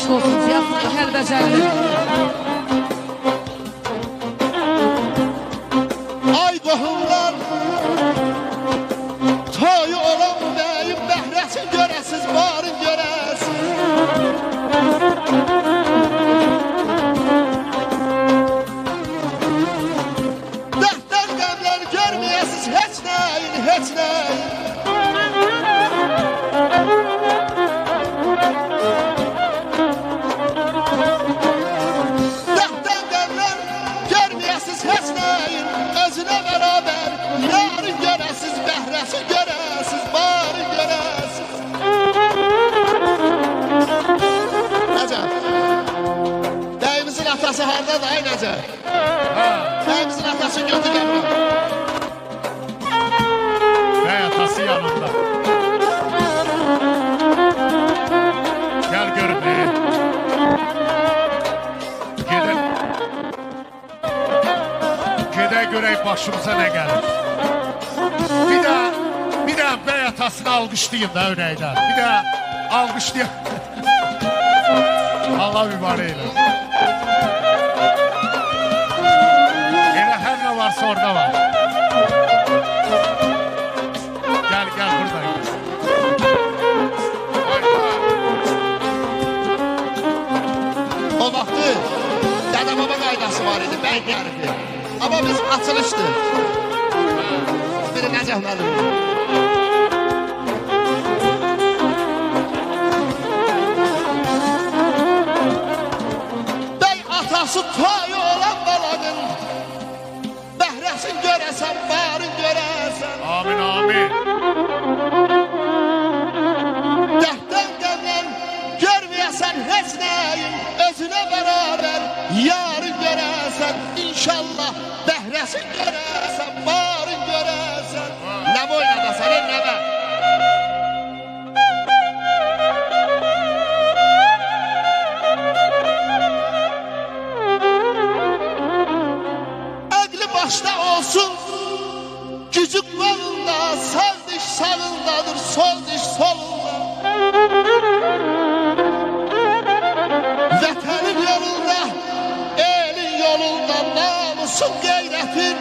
eşq olsun Ziyafulla Kəlbəcəli. Ay qohumlar, toyu olan bəyim bəhrəsin görəsiz, barın görəsiz. Dəhtər qəmlər görməyəsiz, heç nəyin, heç nəyin. Dəhtər qəmlər görməyəsiz, heç nəyin. Özünə bərabər, yarın görəsiz, bəhrəsin görəsiz, barın görəsiz. Nəcə? Bəyimizin atası hardadır, ay Nəcə? Bəyimizin atası götür qəmrə. Bəy atası yanında. Gel görün beni. Gedək görək başımıza ne gelir. Bir de bəy atasını alqışlayın da örəkdən. Bir de alqışlayın. Allah mübarək eylesin. Elə hər ne varsa orada var. Gel buradayım. O vaxtı Dədə Baba qaydası var idi, bəy qərifi. Amma bizim açılışdı. Biri Nəcəh müəllim. Bəy atası toyu olan balanın, bəhrəsin görəsən, barın görəsən. Amin amin. Dəhtən qəmlən görməyəsən heç nəyin, özünə bərabər yarın görəsən. İnşallah bəhrəsin görəsən, barın görəsən. Nə boynadasan, nəvə? Əqli başda olsun, gücü qolunda, sağ diş sağındadır, sol diş solunda. Vətənin yolunda, elin yolunda, namusun qeyrətin